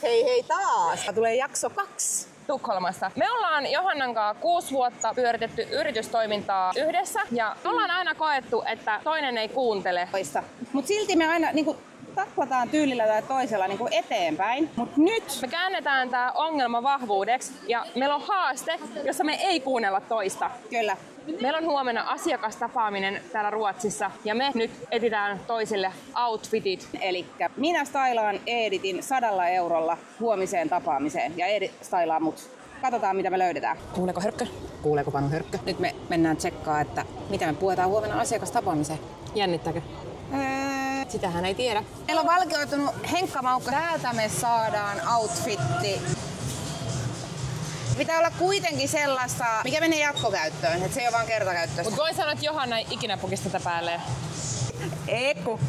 Hei hei taas! Tulee jakso 2. Tukholmasta. Me ollaan Johannan kanssa 6 vuotta pyöritetty yritystoimintaa yhdessä ja me ollaan aina koettu, että toinen ei kuuntele. Mut silti me aina taklataan tyylillä tai toisella eteenpäin. Mut nyt me käännetään tää ongelma vahvuudeksi ja meillä on haaste, jossa me ei kuunnella toista. Kyllä. Meillä on huomenna asiakastapaaminen täällä Ruotsissa ja me nyt etsitään toisille outfitit. Elikkä minä stylaan Editin 100 eurolla huomiseen tapaamiseen ja Edit stylaa mut. Katsotaan mitä me löydetään. Kuuleeko hörkkö? Kuuleeko Panu hörkkö? Nyt me mennään tsekkaa, että mitä me puetaan huomenna asiakastapaamiseen. Jännittääkö? Sitähän ei tiedä. Meillä on valkeutunut Henkka-Maukka. Täältä me saadaan outfitti. Pitää olla kuitenkin sellaista, mikä menee jatkokäyttöön, että se ei ole vaan kertakäyttöistä. Mut voi sanoa, että Johanna ei ikinä pukisi tätä päälleen. Eiku.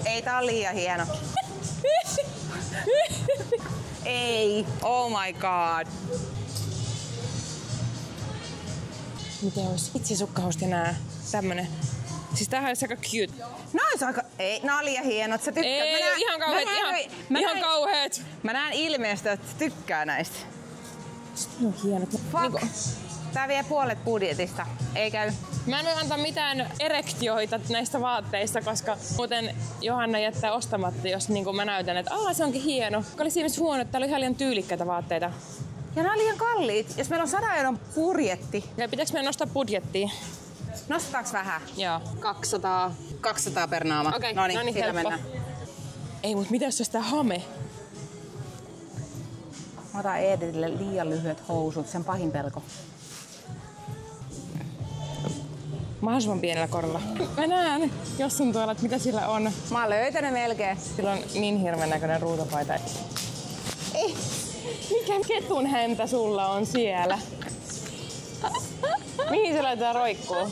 Ei, tää on liian hieno. Ei. Oh my god. Miten olisi itsisukkahousta ja nää? Tämmönen. Siis tämähän olisi aika cute. No olisi aika... Ei, nää on liian hienot. Sä tykkäät. Ei, ihan kauheet. Ihan kauheet. Mä näen ilmeestä, että tykkää näistä. No hienot. Fuck. Tää vie puolet budjetista. Ei käy. Mä en voi antaa mitään erektioita näistä vaatteista, koska muuten Johanna jättää ostamatta, jos mä näytän, että se onkin hieno. Oli siinä huono, että täällä oli ihan liian tyylikkäitä vaatteita. Ja nää on liian kalliit. Jos meillä on 100 euron budjetti. Ja pitääkö meidän nostaa budjettia? Nostetaanko vähän? Joo. 200. 200 per naama. Okei, Noniin, sillä mennään. Ei, mut mitä jos on sitä hame? Mä otan Editille liian lyhyet housut, sen pahin pelko. Mahdollisimman pienellä korolla. Mä näen, jos on tuolla, että mitä sillä on. Mä oon löytänyt melkein. Sillä on niin hirveän näköinen ruutupaita. Ei. Mikä ketun häntä sulla on siellä? Mihin se laitetaan roikkuu?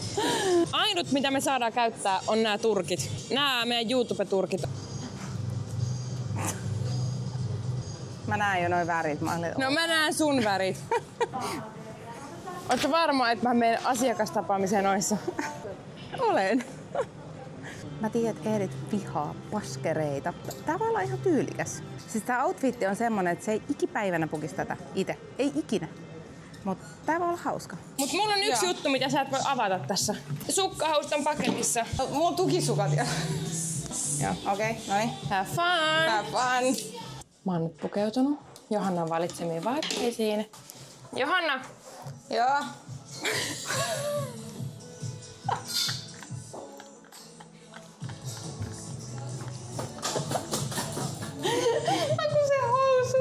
Ainut mitä me saadaan käyttää on nämä turkit. Nämä meidän YouTube-turkit. Mä näen jo noin värit. No mä näen sun värit. Ootko varma, että mä menen asiakastapaamiseen noissa? Olen. Mä tiedän, että Edit vihaa paskereita. Tää voi olla ihan tyylikäs. Siis tää outfitti on semmonen, että se ei ikipäivänä pukisi tätä itse. Ei ikinä. Mut tää voi olla hauska. Mut mulla on yksi juttu, mitä sä et voi avata tässä. Sukkahousut on paketissa. Mulla on tukisukat ja... Joo. Okei, noin. Have fun! Have fun! Mä oon nyt pukeutunut Johannan valitsemiin vaatteisiin. Johanna! Joo. Aku se housu.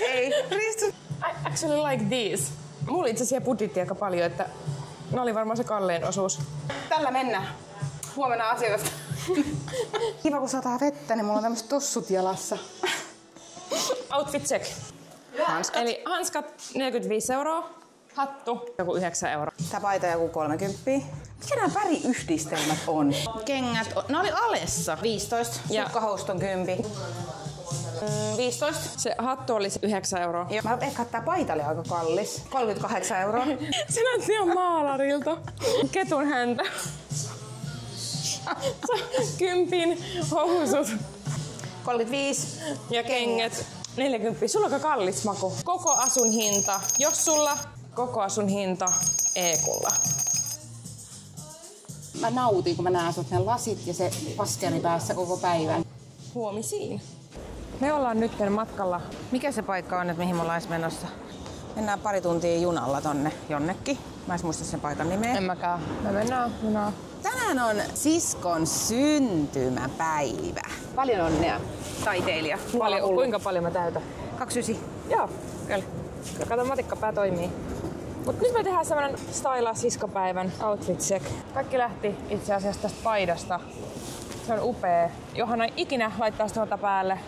Ei, Ristu. I actually like these. Mulla itse asiassa budjetti aika paljon, että ne oli varmaan se kallein osuus. Tällä mennään. Huomenna asiakasta. Kiva kun sataa vettä, niin mulla on tämmöset tossut jalassa. Outfit check. Hanskat. Eli hanskat 45 €, hattu joku 9 €. Tää paita joku 30. Mikä nämä väriyhdistelmät on? Kengät, ne oli alessa 15, Ja sukkahousut on 10. 15. se hattu oli 9 €. Joo. Mä ehkä tää paita oli aika kallis. 38 €. Se näytti ihan maalarilta. Ketun häntä. 10 housut 35. ja kengät 40. Sulla on aika kallis maku. Koko asun hinta. Jos sulla koko asun hinta Eekulla. Mä nautin, kun mä näen sut ne lasit ja se paskeri päässä koko päivän. Huomisiin. Me ollaan nyt matkalla. Mikä se paikka on, että mihin me ollaan menossa? Mennään pari tuntia junalla tonne jonnekin. Mä en muista sen paikan nimeä. En mäkään. Me mennään junaa. Tänään on siskon syntymäpäivä. Paljon onnea, taiteilija. Kuinka paljon mä täytän? 29. Joo, kyllä. Kato, matikkapää toimii. Mut nyt me tehdään semmonen stylaa siskopäivän outfit check. Kaikki lähti itse asiassa tästä paidasta. Se on upea. Johanna ei ikinä laittaisi tuota päälle.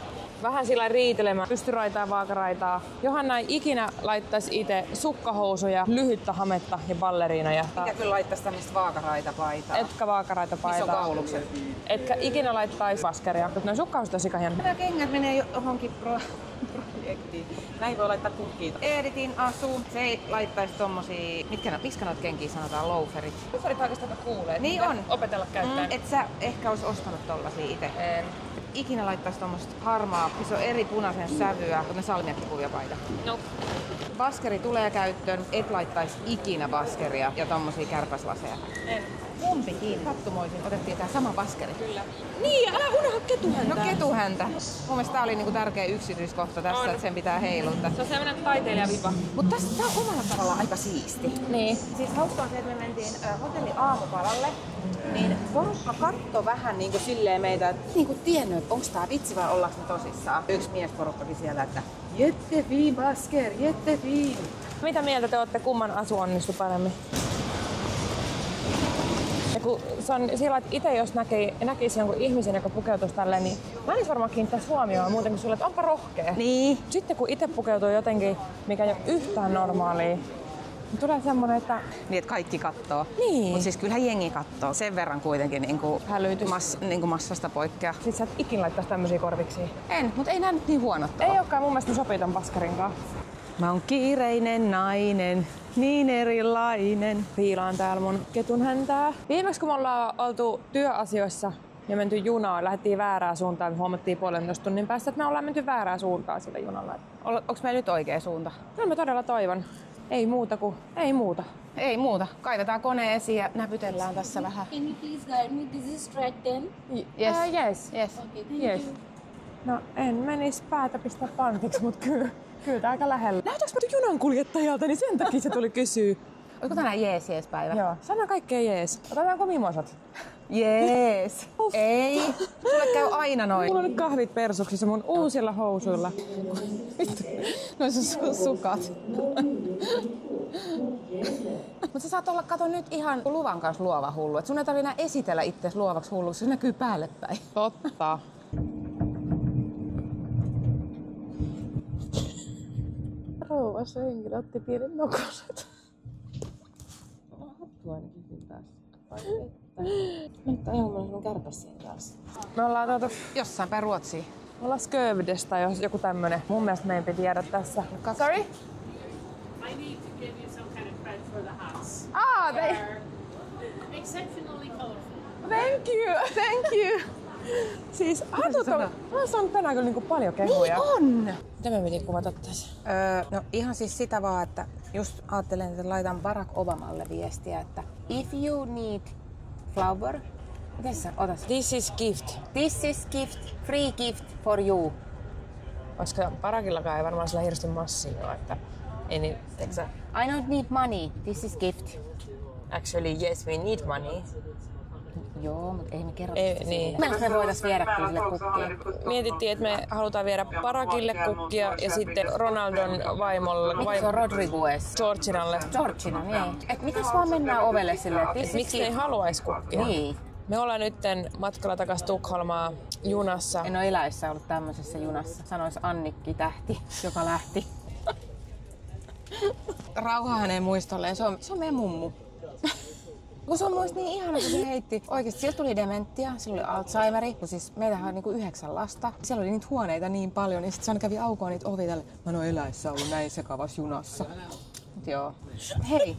Vähän sillä riitelemään, pystyraitaa, vaakaraitaa. Johanna ei ikinä laittaisi itse sukkahousuja, lyhyttä hametta ja balleriinoja. Mikä kyllä laittaisi tämmöistä vaakaraitapaitaa? Etkä vaakaraitapaitaa. Iso kaulukset. Etkä ikinä laittaisi paskeria. Mutta noin sukkahousut on sika hieno. Nämä kengät menee johonkin projektiin. Näin voi laittaa kukkiin. Eeritin asu. Se ei laittaisi tommosia, miskä noita kenkiä sanotaan, loaferit. Loaferit oikeastaan kuulee. Niin on. Opetella käyttämään. Et sä ehkä ois ostanut tollasia ite. Ikinä laittaisi tommoista harmaa, missä on eri punaisen sävyä, kun ne salmiakkikuvia paita. No. Baskeri tulee käyttöön, et laittaisi ikinä baskeria ja tommosia kärpäslaseja. En. Kumpikin. Sattumoisin otettiin tää sama baskeri. Kyllä. Niin, älä unohda ketuhäntä. No ketuhäntä. Mun mielestä tää oli niinku tärkeä yksityiskohta tässä, että sen pitää heiluttaa. Se on sellainen taiteilijavipa. Mutta tässä tää on omalla tavallaan aika siisti. Niin. Siis hauskaa se, että me mentiin hotelli aamupalalle, niin porukka kattoi vähän niinku silleen meitä, että niinku tiennyt, että onks tää vitsi vai ollaanko me tosissaan. Yksi miesporukkakin siellä, että jättefin basker, jättefin. Mitä mieltä te olette, kumman asu onnistui paremmin? Ja kun se on sillä, että itse jos näkisi jonkun ihmisen, joka pukeutuisi tälleen, niin mä en varmaan kiinnittäisi huomioon muutenkin sulle, että onpa rohkea. Niin. Sitten kun itse pukeutuu jotenkin, mikä ei ole yhtään normaalia, niin tulee semmonen, että... Niin, että kaikki kattoo. Niin. Mut siis kyllähän jengi kattoo. Sen verran kuitenkin niinku massasta poikkeaa. Sitten sä et ikin laittaisi tämmösiä korviksia. En, mutta ei nää nyt niin huonot oo. Ei olekaan, mun mielestä ne sopii ton baskarinkaan. Mä oon kiireinen nainen, niin erilainen. Fiilaan täällä mun ketun häntää. Viimeksi kun me ollaan oltu työasioissa ja menty junaan, lähdettiin väärään suuntaan, me huomattiin 1,5 tunnin päästä, että me ollaan menty väärään suuntaan sillä junalla. Onks meillä nyt oikea suunta? No mä todella toivon. Ei muuta kuin ei muuta. Ei muuta. Kaivetaan kone esiin ja näpytellään tässä vähän. Can you please guide me? This is track 10. Yes. Yes. Yes. Okay, thank Yes. you. No en menis päätä pistää pantiksi, mut kyllä tää aika lähellä. Näytäks mä junan kuljettajalta, niin sen takia se tuli kysyä. Oliko tänään jees päivä? Joo, sano kaikkea jees. Otetaanko mimosat? Jees. Ei. Sulle käy aina noin. Mulla on nyt kahvit persuksissa mun uusilla housuilla. Vittu. Noissa sukat. Mutta sä saat olla, kato nyt ihan luvan kanssa luova hullu. Et sun ei tarvitse enää esitellä itseäsi luovaksi hulluksi, se näkyy päälle päin. Totta. Rouvassa henkilö otti pienet nokoset. Nyt on ihan sun kärpäs siinä taas. Me ollaan Jossain päin Ruotsiin. me ollaan Skövdes tai joku tämmönen. Mun mielestä meidän piti jäädä tässä. Sorry? I need to give you some kind of credit for the hats. They... Exceptionally colorful. Thank you! Thank you! Siis, mä oon saanut tänään kyllä niinku paljon kehuja. On! Mitä me piti kuvata tässä? No ihan siis sitä vaan, että just ajattelen, että laitan Barack Obamalle viestiä, että if you need flower, miten sä otat? This is gift. This is gift, free gift for you. Koska Barakillakaan ei varmaan sillä hirveästi massia ole, että ei niin, eikö sä? I don't need money, this is gift. Actually, yes, we need money. Joo, mutta ei me kerrota Ei, sitä niin. sille. Me voitais viedä kyllä sille kukkia. Mietittiin, että me halutaan viedä Barakille kukkia ja sitten Ronaldon vaimolle, Mikä se on Rodriguez? Georginalle. Georgina, niin. Et mitäs vaan mennään ovelle silleen, että Et miksi ne ei haluaisi kukkia? Niin. Me ollaan nytten matkalla takaisin Tukholmaan junassa. En ole eläissä ollut tämmöisessä junassa, sanois Annikki Tähti, joka lähti. Rauha hänen muistolleen, se on meidän mummu. Kun se on muista niin ihana, kun se heitti. Oikeesti sieltä tuli dementia, sillä oli Alzheimeri, kun siis meitähän on niinku 9 lasta. Siellä oli niitä huoneita niin paljon, niin sit se aina kävi aukoon niitä ovi tälle. Mä en oo eläissä ollut näin sekavassa junassa. Mut joo. Hei,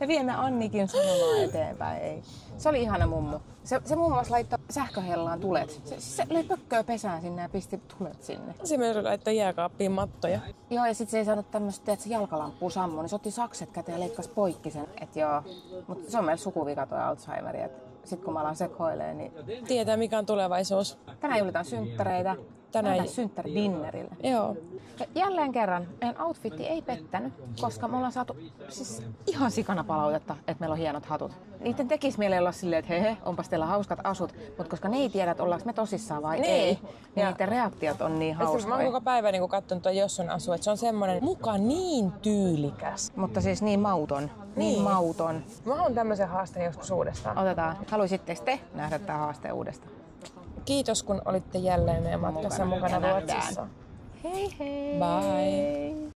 me viemme Annikin sanomaa eteenpäin, ei. Se oli ihana mummu. Se muun muassa laittoi sähköhellaan tulet. Se löi pökköä pesään sinne ja pisti tulet sinne. Se myös laittoi jääkaappiin mattoja. Joo, ja sit se ei saanut tämmöstä, että se jalkalamppu sammui, niin se otti sakset käteen ja leikkasi poikki sen. Et joo, mut se on meillä sukuvika toi Alzheimeri, et sit kun mä alan sekoilee, niin... Tietää mikä on tulevaisuus. Tänään juhlitaan synttäreitä. Tänään synttäridinnerille. Joo. Ja jälleen kerran meidän outfitti ei pettänyt, koska me ollaan saatu siis ihan sikana palautetta, että meillä on hienot hatut. Niiden tekisi mieleen olla silleen, että hehe, onpas teillä hauskat asut, mutta koska ne ei tiedä, että ollaanko me tosissaan vai ei, niin niiden reaktiot on niin Mä oon hauskoja. koko päivän niin katsonut tuon Josson asu, että se on semmonen muka niin tyylikäs. Mutta siis niin mauton. Niin mauton. Mä haluan tämmöisen haasteen joskus uudestaan. Otetaan. Haluaisitteko te nähdä tämän haasteen uudestaan? Kiitos kun olitte jälleen meidän matkassa mukana Ruotsissa. Hei hei! Bye!